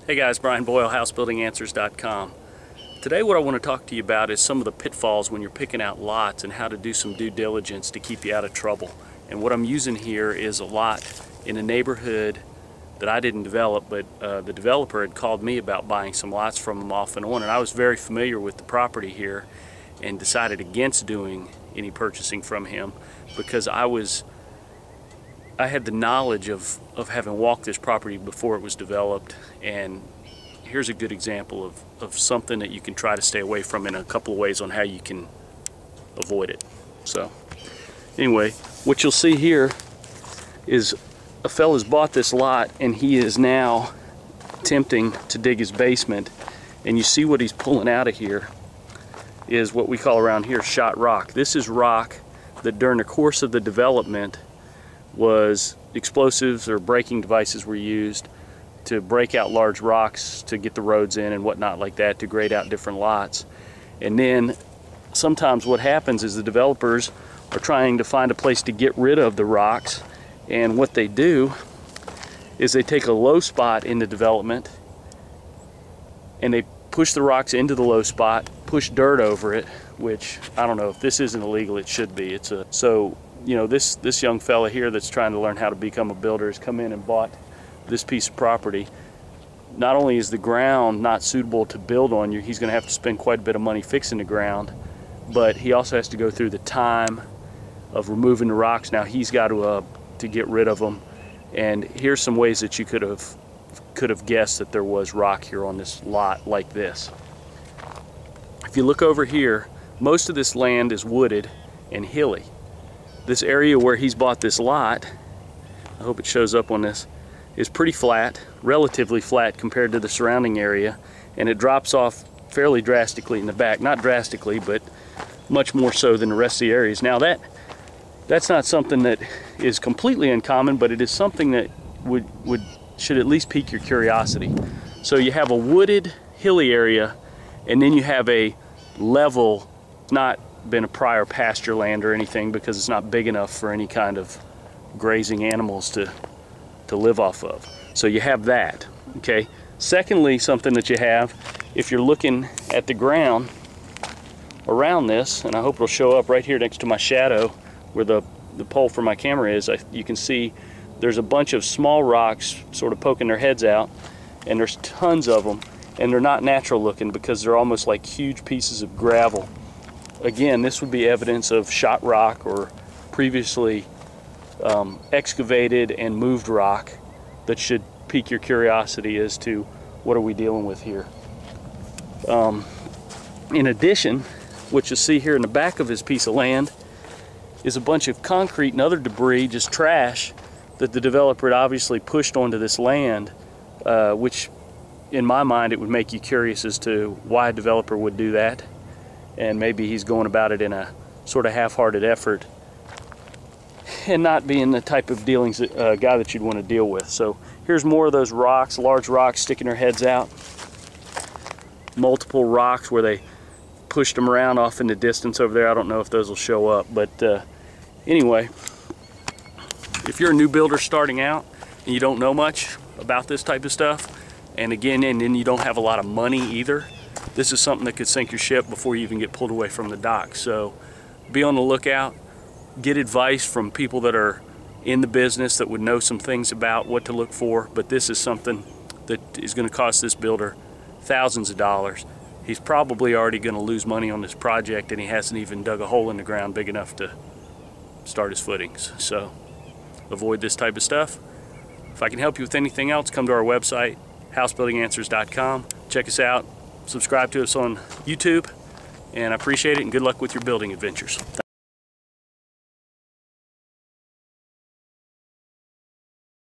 Hey guys, Brian Boyle, housebuildinganswers.com. Today what I want to talk to you about is some of the pitfalls when you're picking out lots and how to do some due diligence to keep you out of trouble. And what I'm using here is a lot in a neighborhood that I didn't develop, but the developer had called me about buying some lots from him off and on, and I was very familiar with the property here and decided against doing any purchasing from him because I had the knowledge of having walked this property before it was developed, and here's a good example of something that you can try to stay away from in a couple of ways on how you can avoid it. So anyway, what you'll see here is a fella's bought this lot and he is now attempting to dig his basement, and you see what he's pulling out of here is what we call around here shot rock. This is rock that during the course of the development was explosives or braking devices were used to break out large rocks to get the roads in and whatnot like that, to grade out different lots. And then sometimes what happens is the developers are trying to find a place to get rid of the rocks, and what they do is they take a low spot in the development and they push the rocks into the low spot, push dirt over it, which I don't know if this isn't illegal, it should be. So you know, this young fella here that's trying to learn how to become a builder has come in and bought this piece of property. Not only is the ground not suitable to build on, he's going to have to spend quite a bit of money fixing the ground, but he also has to go through the time of removing the rocks. Now he's got to get rid of them, and here's some ways that you could have guessed that there was rock here on this lot like this. If you look over here, most of this land is wooded and hilly. This area where he's bought this lot, I hope it shows up on this, is pretty flat, relatively flat compared to the surrounding area, and it drops off fairly drastically in the back. Not drastically, but much more so than the rest of the areas. Now that's not something that is completely uncommon, but it is something that should at least pique your curiosity. So you have a wooded, hilly area, and then you have a level, not been a prior pasture land or anything because it's not big enough for any kind of grazing animals to live off of. So you have that, okay? Secondly, something that you have, if you're looking at the ground around this, and I hope it'll show up right here next to my shadow where the pole for my camera is, you can see there's a bunch of small rocks sort of poking their heads out, and there's tons of them, and they're not natural looking because they're almost like huge pieces of gravel. Again, this would be evidence of shot rock or previously excavated and moved rock that should pique your curiosity as to what are we dealing with here. In addition, what you see here in the back of his piece of land is a bunch of concrete and other debris, just trash, that the developer had obviously pushed onto this land, which in my mind it would make you curious as to why a developer would do that. And maybe he's going about it in a sort of half-hearted effort and not being the type of guy that you'd want to deal with. So here's more of those rocks, large rocks sticking their heads out. Multiple rocks where they pushed them around off in the distance over there. I don't know if those will show up, but anyway, if you're a new builder starting out and you don't know much about this type of stuff, and then you don't have a lot of money either, this is something that could sink your ship before you even get pulled away from the dock. So be on the lookout, get advice from people that are in the business that would know some things about what to look for, but this is something that is going to cost this builder thousands of dollars. He's probably already going to lose money on this project, and he hasn't even dug a hole in the ground big enough to start his footings. So avoid this type of stuff. If I can help you with anything else, come to our website, housebuildinganswers.com. Check us out. Subscribe to us on YouTube, and I appreciate it, and good luck with your building adventures.